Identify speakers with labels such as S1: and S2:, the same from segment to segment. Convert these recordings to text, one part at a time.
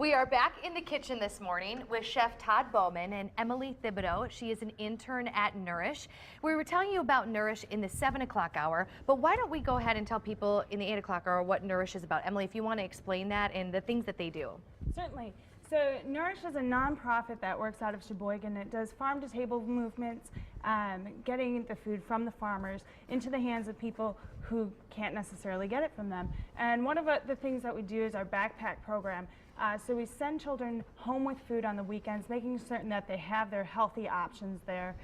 S1: We are back in the kitchen this morning with Chef Todd Bowman and Emily Thibodeau. She is an intern at Nourish. We were telling you about Nourish in the 7 o'clock hour, but why don't we go ahead and tell people in the 8 o'clock hour what Nourish is about? Emily, if you want to explain that and the things that they do.
S2: Certainly. So Nourish is a nonprofit that works out of Sheboygan. It does farm-to-table movements, getting the food from the farmers into the hands of people who can't necessarily get it from them. And one of the things that we do is our backpack program. So we send children home with food on the weekends, making certain that they have their healthy options there.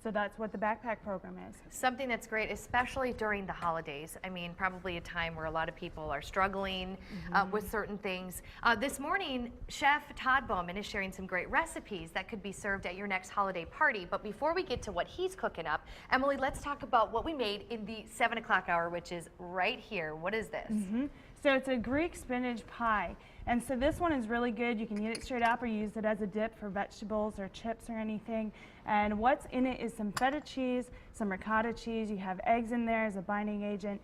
S2: So that's what the backpack program is.
S1: Something that's great, especially during the holidays. I mean, probably a time where a lot of people are struggling with certain things. This morning, Chef Todd Bowman is sharing some great recipes that could be served at your next holiday party. But before we get to what he's cooking up, Emily, let's talk about what we made in the 7 o'clock hour, which is right here. What is this?
S2: So it's a Greek spinach pie. And so this one is really good. You can eat it straight up or use it as a dip for vegetables or chips or anything. And what's in it is some feta cheese, some ricotta cheese. You have eggs in there as a binding agent.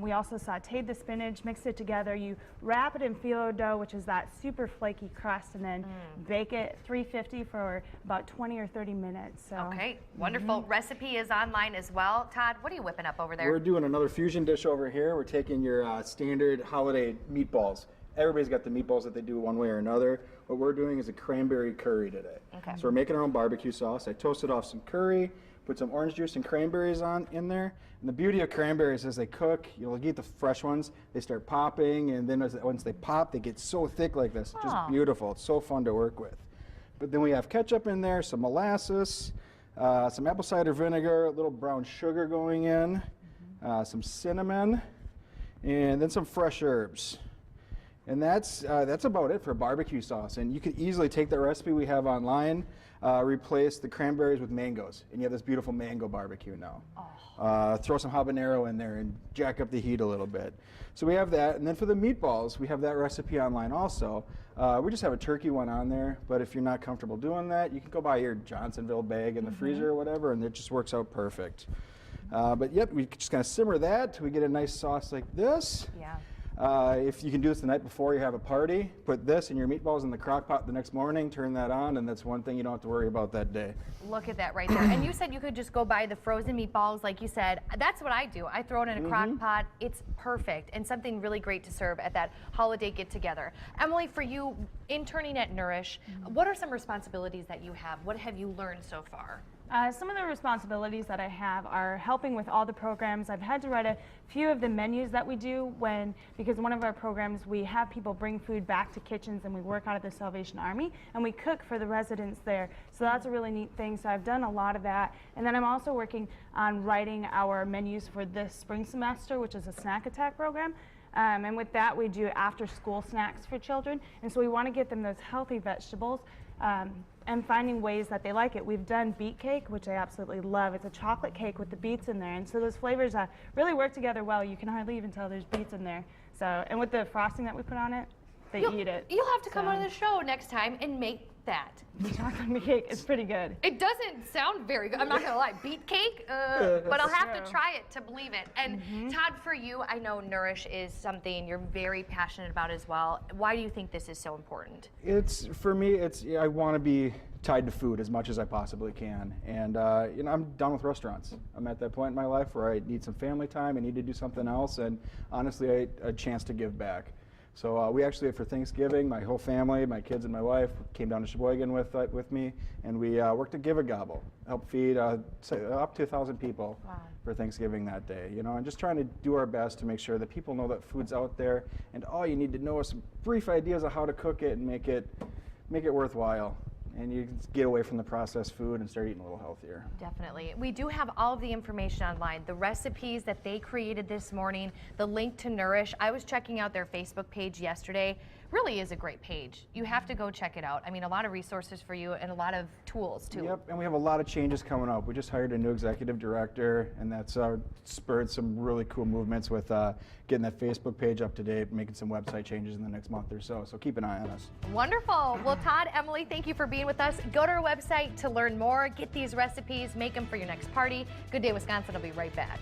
S2: We also sauteed the spinach, mixed it together. You wrap it in phyllo dough, which is that super flaky crust, and then bake it at 350 for about 20 or 30 minutes. So.
S1: Okay, wonderful. Recipe is online as well. Todd, what are you whipping up over there?
S3: We're doing another fusion dish over here. We're taking your standard holiday meatballs. Everybody's got the meatballs that they do one way or another. What we're doing is a cranberry curry today.
S1: Okay.
S3: So we're making our own barbecue sauce. I toasted off some curry, put some orange juice and cranberries in there. And the beauty of cranberries as they cook, you'll get the fresh ones, they start popping, and then once they pop, they get so thick like this. Just beautiful. It's so fun to work with. But then we have ketchup in there, some molasses, some apple cider vinegar, a little brown sugar going in, some cinnamon, and then some fresh herbs. And that's about it for barbecue sauce. And you could easily take that recipe we have online, replace the cranberries with mangoes, and you have this beautiful mango barbecue now. Throw some habanero in there and jack up the heat a little bit. So we have that. And then for the meatballs, we have that recipe online also. We just have a turkey one on there, but if you're not comfortable doing that, you can go buy your Johnsonville bag in the freezer or whatever, and it just works out perfect. But yep, we just kind of simmer that till we get a nice sauce like this.
S1: Yeah.
S3: If you can do this the night before you have a party, put this and your meatballs in the crock pot the next morning, turn that on, and that's one thing you don't have to worry about that day.
S1: Look at that right there. And you said you could just go buy the frozen meatballs like you said. That's what I do. I throw it in a crock pot. It's perfect and something really great to serve at that holiday get-together. Emily, for you, interning at Nourish, what are some responsibilities that you have? What have you learned so far?
S2: Some of the responsibilities that I have are helping with all the programs. I've had to write a few of the menus that we do because one of our programs, we have people bring food back to kitchens and we work out of the Salvation Army and we cook for the residents there. So that's a really neat thing. So I've done a lot of that. And then I'm also working on writing our menus for this spring semester, which is a snack attack program. And with that, we do after-school snacks for children. And so we want to get them those healthy vegetables and finding ways that they like it. We've done beet cake, which I absolutely love. It's a chocolate cake with the beets in there. And so those flavors really work together well. You can hardly even tell there's beets in there. So, and with the frosting that we put on it, they eat it.
S1: You'll have to come on the show next time and make that.
S2: The chocolate cake is pretty good.
S1: It doesn't sound very good. I'm not gonna lie. Beet cake, but I'll have to try it to believe it. And Todd, for you, I know Nourish is something you're very passionate about as well. Why do you think this is so important?
S3: For me, I want to be tied to food as much as I possibly can. And I'm done with restaurants. I'm at that point in my life where I need some family time. I need to do something else, and honestly, a chance to give back. So we actually, for Thanksgiving, my whole family, my kids and my wife, came down to Sheboygan with me, and we worked at Give a Gobble, help feed up to 1,000 people for Thanksgiving that day. And just trying to do our best to make sure that people know that food's out there, and all you need to know is some brief ideas of how to cook it and make it worthwhile. And you can get away from the processed food and start eating a little healthier.
S1: Definitely. We do have all of the information online, the recipes that they created this morning, the link to Nourish. I was checking out their Facebook page yesterday. Really is a great page. You have to go check it out. I mean, a lot of resources for you and a lot of tools too.
S3: Yep, and we have a lot of changes coming up. We just hired a new executive director, and that's spurred some really cool movements with getting that Facebook page up to date, making some website changes in the next month or so. So keep an eye on us.
S1: Wonderful. Well, Todd, Emily, thank you for being with us. Go to our website to learn more, get these recipes, make them for your next party. Good Day Wisconsin will be right back.